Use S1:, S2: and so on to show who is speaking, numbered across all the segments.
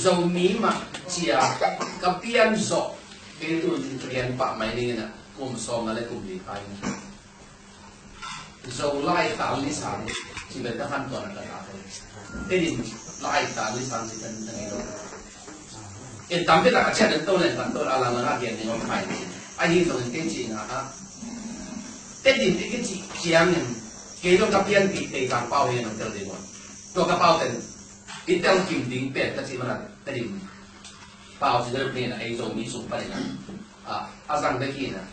S1: dầu mí mà chia cái pian rõ cái tu pian bạc máy này nè cùng xong là cùng đi khai dầu lai tali sang chỉ về ta han toàn là ta thế thì lai tali sang thì cần cái đó cái tạm biệt là cái chuyện đó này tạm biệt là nó cái này nó phải anh đi rồi cái gì nè thế thì cái gì chiang này cái đó cái pian bị tê càng bao nhiêu nó trở đi rồiตัวกระเป๋าแต่อีเตลกิมดิ้งเป็ดก็สิมันแต่ดิเปล่าสิเริ่มเนี่ยไอ้โซมีสูงไปนะอาซังได้กี่นะ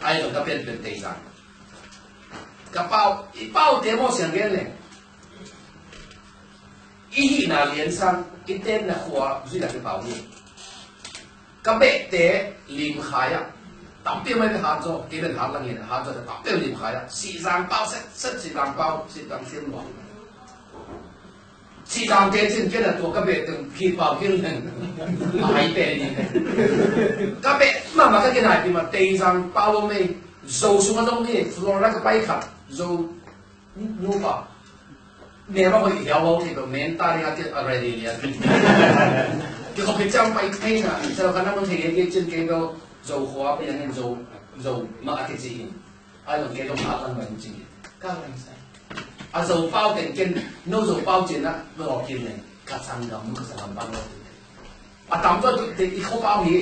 S1: ไอ้ตัวก็เป็นเตยซังกระเป๋าอีเป้าเตะโมเสียงเงี้ยเลยอีหีน่าเลี้ยงซังอีเต้นน่ะหัวสุดยอดกระเป๋านี่กระเบะเตะลิมขายอ่ะตั้มเปี้ยไม่ไปหาโจเกี่ยเป็นหาลังเงี้ยหาโจแต่ตั้มเปี้ยลิมขายอ่ะสี่ซังเป้าเซ็ตสี่ซังเป้าสี่ซังเสียงหวานที่ทางเทศน์แค่นั้นตัวก็เป็นตึงขีดเปล่าขึ้นเลยหายไปนี่ก็เป็นมันก็แค่ไหนที่มาเตยซังเปล่าไม่โซ่สุดมันต้องนี่ฟลอร์ก็ไปขัดโซ่นู่นป่ะเนี่ยว่าคนเดียวว่าที่แบบเมนตาเรียกอะไรดีเนี่ยที่เขาพิจารณาไปแค่น่ะแต่เราขณะมันเห็นเช่นเกี่ยวกับโซ่หัวไปยังไงโซ่มาอาทิตย์จีนไอ้เราเกี่ยวกับมาตั้งวันจีนก็อะไรใช่อาโซ่เป้าเต็มเกินโน้ตโซ่เป้าจีนนะไม่ออกกินเลยกัดสังกัดมันก็สลับบ้างเลยอาตามตัวเด็กที่เขาเป้านี้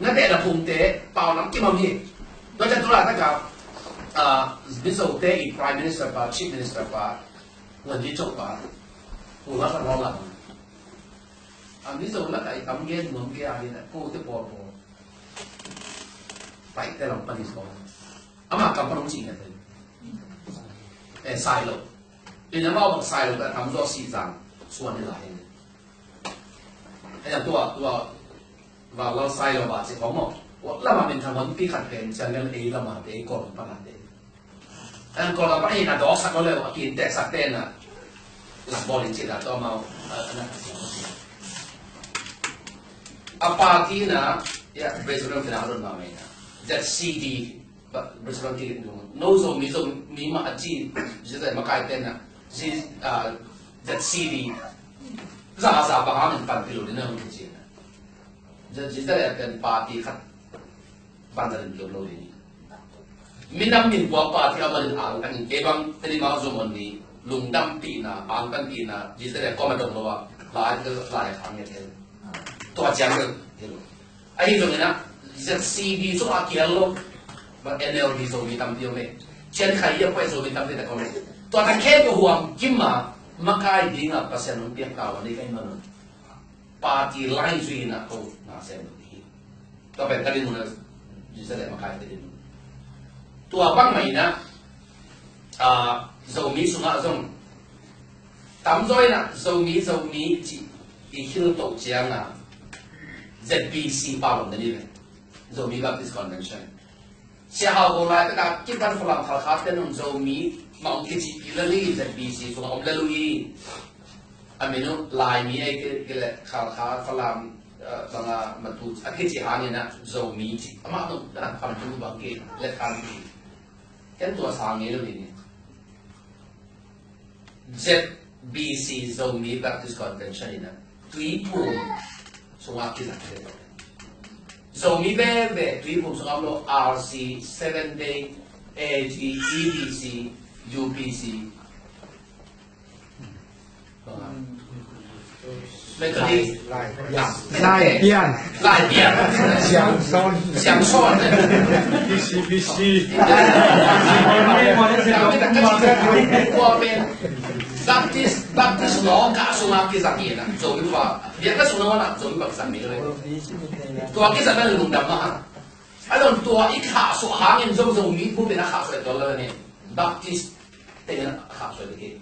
S1: งั้นแต่ละพุ่งเตะเป้าน้ำกินมันนี้เราจะตัวละตั้งแต่มิสโซเตะอีก Prime Minister ป่ะ Chief Minister ป่ะวันที่จบป่ะหัวเราะร้องหลังมิสโซแล้วไอ้ทำเงี้ยเหมือนเงี้ยอะไรนะกูจะบอกไปแต่เราปฏิเสธอามากับพลังจีนเลยไซโลอีนั้นว่าไซโลแต่ทำตัวสีจางส่วนนี้หลายไอ้ตัวว่าเราไซโลบาดเจ็บของหมอว่าเรามาเป็นทางวันพี่ขัดเป็นจะเรื่องเอเรามาเป็นก่อนประหลาดเองอันก่อนเราไปนะดอกสักก็เลยว่ากินแต่สักเต้นน่ะหลังบอลเจ็ดตัวมาอันนั้นเสียงอาปาที่นะเนี่ยเบสเรื่องที่เราเรื่องมาไหมนะจัดซีดีbersama kita tu, nozo mi mak aji, jadi makai tena, si that CD, zasa bahan yang pan kilo ni nak kecil, jadi kita akan parti kat bandaran kilo ni. Minam min buat parti amalin angkan, ebang tadi mahu zaman ni, lungdam tina, angkan tina, jadi kita komadong lawa, lari kami ni, tu aja ke, ahi tu mana, that CD tu akialo. NLD 做咪抌掉咩？真係一歸做咪抌掉得講咩？但係 K 個黃金啊，乜解點啊？把成龍變教啊？你睇乜咯？party line 最嗱好嗱成龍啲，特別嗰啲咁嘅，其實係乜解啲？ตัวบ้างไหมนะ做咪送啊送，抌咗นะ做咪จีอีคิวตัวจัง啊 ZBC 包容的呢邊，做咪 Baptist Convention。เช้าก็ไล่ก็กินกันฝรั่งขาดกันนุ่งโจมีมังคิดจีละลีจะบีซีฝรั่งอมละลุยอันนี้นุ่งลายมีไอ้ก็เลยขาดฝรั่งบางมาดูอันคิดจีหานี่นะโจมีจีอามานุ่งนั่นคำพูดบางเกตเล็กคำพูดแค่ตัวสามนี้เลยนี่ ZBC โจมี Baptist Convention นี่นะตุยปุ่มสงอาคิดสักเท่าSo mi bebe tui pun so ablo RC 7-day AG EBC UPC. Mereka ni lai pian, siang son. BC. Baptist law ka sunga kisaki na. So iba, dia ka sunga na, so iba kisami le. Tua kisami na lungdam na. Alon tua ikha so hangin zo mi bu be na kha so dollar ni. Baptist tenga kha so de.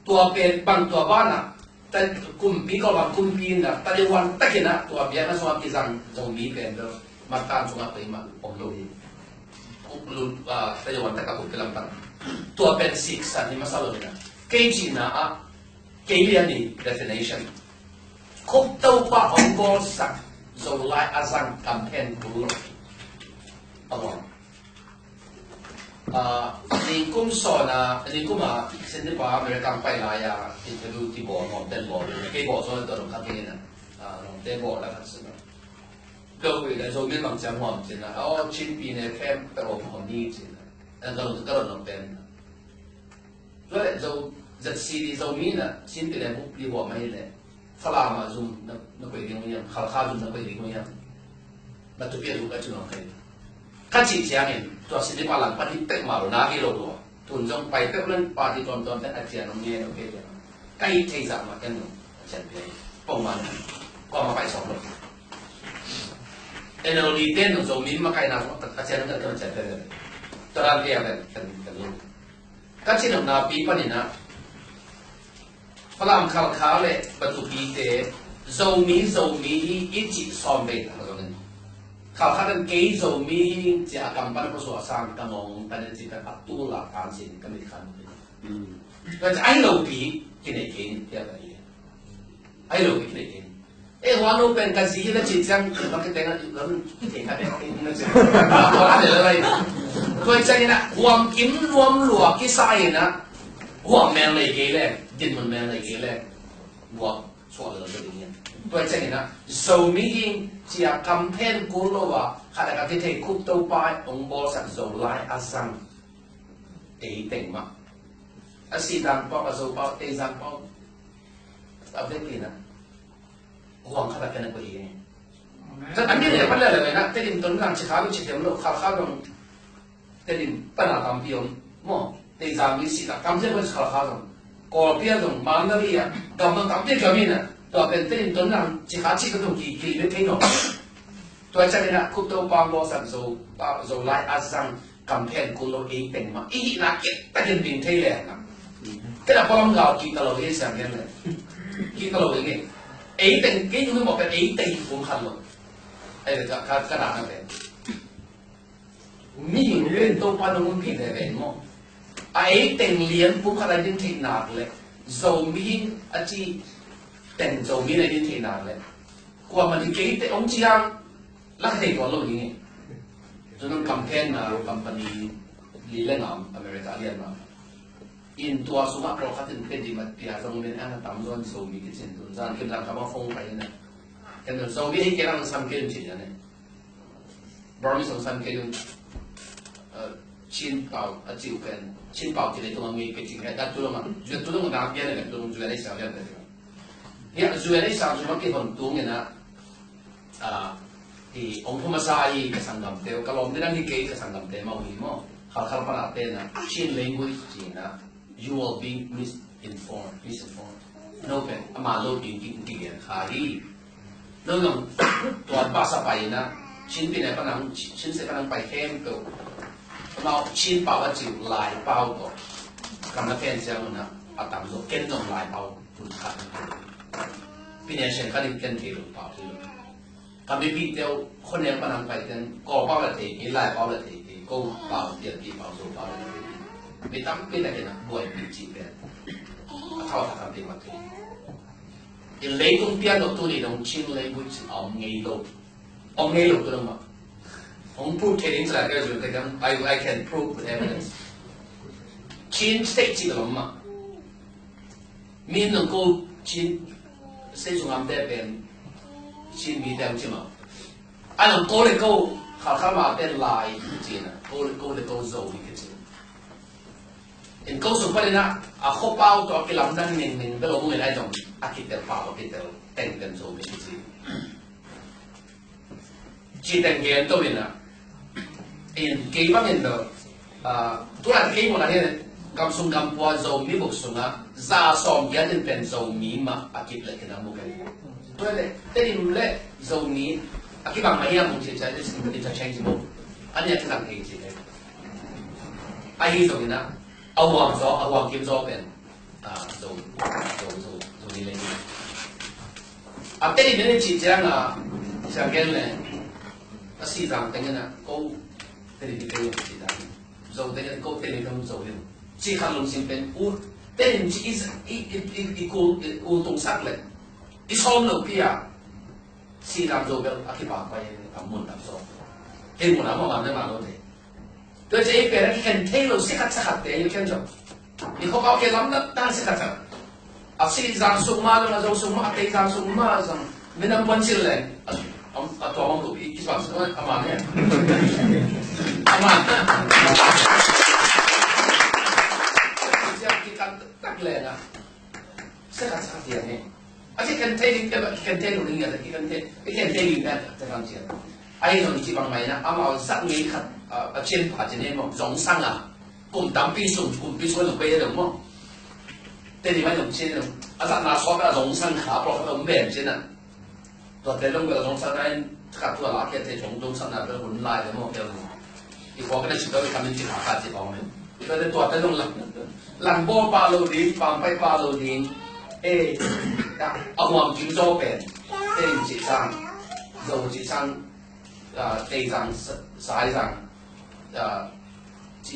S1: Tua pe bang tua bana. Tan kumpi ko bang kumpi na taliwan takina tua bia na sunga kisang zo mi pe do. Matan sunga pe ma omlo ni. Uplu taliwan takka ko kelampan. Tua pen 6 sa ni masalo na. KG na Kalian ni definition. Kung tau pa ang bolsa so lai azang campaign bulo. Awang. lingkum so na lingkum sindi pa American pai la ya interview ti bo ngom ten bo ke bo so to ka ke na ten bo la ka sin do we la so min mang chang hom chin na chin pi ne kem pe o hom ni chin na ka lo ten rồi dầu giật xì thì dầu mí là xin từ đây bút đi bỏ máy này phá la mà dùng nó quay đi không khảo khao dùng nó quay đi không là tụi biết dùng cái chuyện này các chị xem này cho xin đi qua làm bắt đi tết mà nó cái đồ rồi tuần trong bài tết lên ba đi tròn tròn tết ăn tiền nó nghe nó cái cái thay giảm mà cái nó chẳng thế bông mà qua mà phải sống rồi nên là đi tên nó dầu mí mà cái nào cũng tất cả nó chẳng thế rồi tôi làm cái này cần luôn các chị đồng nào bí bận nè, làm khảo khảo lệ, bắt tụ bí tế, dầu mí ít chỉ xóm về thằng đó nên, khảo khảo đến cái dầu mí chỉ cầm bắn có số sang cầm ông bắn chỉ phải bắt tu là phán xin cái này khăn, rồi ai lâu bí cái này cái này ai lâu bí cái này cái hoa nô bên cái gì là chỉ rằng nó cái tên nó cái cái nó chỉ nó để lại rồi cho nên là hoàng kim luồng lúa cái sai nè hoàng men lấy cái này tiền mình men lấy cái này hoàng xóa được cái gì rồi cho nên là sau mỹ chỉ campaign của lo à hay là cái thầy cúp tàu bay ông bố sản dầu lại asam ấy tỉnh mà asi đang bao dầu bao tây giang bao ở bên kia nè hoàng khá là cái này có gì rất anh biết là vấn đề là vậy nè thế thì tôi làm chỉ khá chỉ điểm lo khá rồi thế thì bắt đầu làm việc mà để giảm đi sự làm việc với khá rồi có việc rồi mang cái gì à làm việc cái gì nè rồi bên thế thì tôi làm chỉ khá chỉ cái đồng kỳ với cái nó tôi cho nên là cúp tàu băng lo sản rồi lại asang campaign của lo ấy tỉnh mà ý là cái tiền bình thế này cái là bao gạo kỳ tàu ấy sang cái này kỳ tàu ấy ấy tình cái chúng một cái ấy tình cũng khăn rồi đây là cái nào nó vậy mình lên tôi qua đông phi để vậy mà ấy tình liền cũng khá là những thế nào đấy dầu mình ở chi tình dầu mình là những thế nào đấy qua mà thì cái ông chị ăn lắc thầy có lâu như cho nên campaign là company lý lên làm America liền mà in tua số mắc rồi khác thì cái gì mà bây giờ mình ăn tắm rồi dầu mình cái chuyện tuần gian khi làm các bạn phong phải này cái đó dầu mình cái làm xong cái chuyện này bảo mình xong cái chín bảo chịu cái chín bảo thì lấy tụi mình cái chuyện này đã tụi mình làm cái này tụi mình lấy sao cái này hiện lấy sao chúng cái phần tụi mình thì ông không sai cái sản phẩm tiêu cái lòng đang đi cái sản phẩm tiêu màu gì mà khảo khảo phải là tên là chín language gì nè you will be misinformed no pen ama lo ting khai no long tuan ba sa pai na chin pi ne panang chin se panang pai kem to mau chin pao a chiu lai pao to kam na pen chang na atam zo ken nong lai pao pun kha pi ne shen kha din ken thi lo pao thi kam bi pi teo khon ne panang pai ken ko pao la thi ki lai pao la thi ko pao tian ki pao zo pao bị tắm cái này là buổi bị chỉ về thao thạc làm gì mà thế thì lấy công tiền đầu tư thì đồng chín lấy với ông nghe lục tôi đâu mà ông prove thế đến là cái gì cái I can prove with evidence chín state chỉ là mà mình能够chín xây dựng làm đẹp bên chín bị đẹp chứ mà anh能够来够好看嘛变来钱啊够来够做一个钱in câu số bảy na khâu bao cho cái lòng đang mình cái lỗ người này trong cái tiền bao cái tiền tiền tiền số cái gì chỉ tiền tiền tôi nè in cái bao nhiêu đó tôi là cái một là thế cầm súng cầm qua dầu mi bốc súng ra xóm cái tiền tiền dầu mi mà cái lại cái nào một cái tôi là thế thì mình lại dầu mi cái bằng máy mình chỉ chạy cái interchangeable anh ấy cái thằng gì đấy ai dầu nè awang kim zo pen zo ni le apte ni chi chang sang gen le asi dang teng na ko te ni ke chi da zo te ko te ni kam zo le chi khang long sin pen u te ni chi i ko tong sak le i som lo pia si dang zo bel akipa pa ye kam mun tam so he mun ma ma ne ma lo te โดยจะอีเป็นที่เห็นเทโลสิกัดสักเตยอยู่แค่จบอีเขาเอาแค่ลำนั้นตั้งสิกัดสักอาศัยจางสุมาแล้วนะจงสุมาเตยจางสุมาจังไม่นำวันชิลเลยตัวมันรู้อีกส่วนส่วนอามาเนี่ยอามาจะกินกันตักเลยนะสิกัดสักเดียวเนี่ยอาชีพกันเทลิงกันเทลิงเนี่ยที่กันเทลิงเนี่ยจะทำเชียร์ไอ้ตรงที่บางไหมนะอามาเอาสักนี้ขัดเช่นผ่าจะเนี่ยมั้งสองสังอ่ะกลุ่มดำปีสุ่มกลุ่มปีสุ่มลงไปเลยมั้งแต่ที่ไม่ลงเช่นนึงอาจารย์นาชอบก็สองสังขาเพราะเขาลงแบบเช่นนั้นตัวแต่ลงไปสองสังนั้นขัดตัวหลักแค่แต่สองสังนั้นเป็นหุ่นลายเลยมั้งเดียวอีกคนก็ได้ชิบะไปทำเป็นจิตหาการจิตเอาไหมอีกคนได้ตัวแต่ลงหลังโบปาโลดีฟังไปปาโลดีเอาความจิ้มโจ้เป็นเต้นจิตสังโจจิตสังเต้จังสายจังจี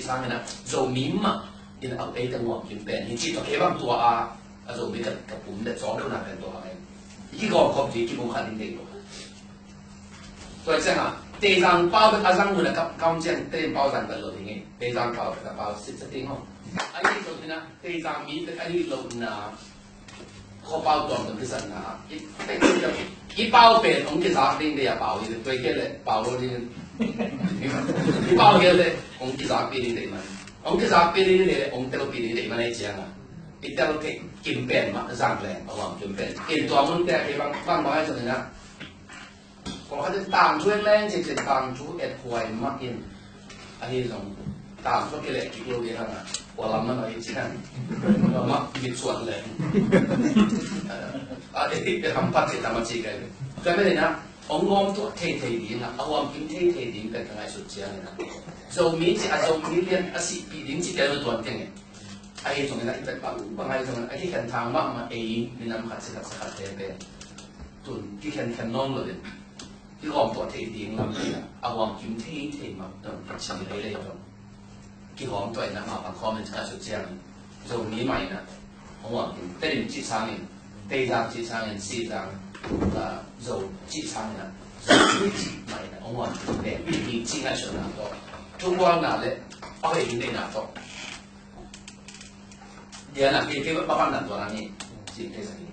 S1: สังเนี่ยโจมิมอ่ะยินเอาเต้ตั้งหัวจิ้มเป็นยินจีตัวเอวังตัวโจมิกับผมเด็ดสองเท่านั้นเป็นตัวอะไรที่ก่อนครบจีที่ผมขัดดิ้งเด็กตัวเช่นอ่ะเต้จังเป้าเป็นอาจังหุ่นกับกำเจนเต้นเป้าจังเป็นโลดิ้งเต้จังเป้าเป็นเป้าสิบสติ๊งห้องไอ้ที่ตัวนี้นะเต้จังมีเป็นไอ้ที่โลน่ะเขาเป้าตัวมันคือสันนะ一包饼我其實邊啲又包嘅，最緊係包嗰啲，一包嘅咧，我其實邊啲地方，我其實邊啲咧，我得到邊啲地方嚟講啊，一得到嘅金餅嘛，上嚟，我話金餅，金ตัวมันแต่ที่บางน้อยจังเลยนะผมเขาจะตามช่วยแรงจะตามช่วยเอ็ดหวยมากยิ่งอันนี้สองตามช่วยกิเลสกิโลเดียวนะหัวลำมันหน่อยที่นั่นเรามักมีส่วนเลยอันนี้เป็นคำพัฒน์ธรรมจีกันใช่ไหมเลยนะองงอมตัวเทดีนะเอาความกินเทดีเป็นยังไงสุดเจียงนะโจมีจีอาโจมีเรียนอาศิปีดิ้งจีกันตัวเองไอ้ตรงนี้นะที่เป็นบางไอ้ตรงนั้นไอ้ที่เห็นทางมากมาเองมีน้ำขัดสักเทเป็นตุนที่เห็นน้องเลยที่ความตัวเทดีนะเอาความกินเทมาต้องชิมเลยครับที่หอมตัวนะมาบางข้อมันจะสุดเจียงโจมีใหม่นะผมว่าเต้นจีซังเองเต้จังจีซังเองซีจังโจจีซังนะโจจีใหม่นะผมว่าเนี่ยมีจีน่าชนะต่อทุกวันน่ะเลยเอาไปกินได้น่ะต่อเดี๋ยวนะพี่ว่าบ้านนั่นตัวนั้นนี่จีนได้สักที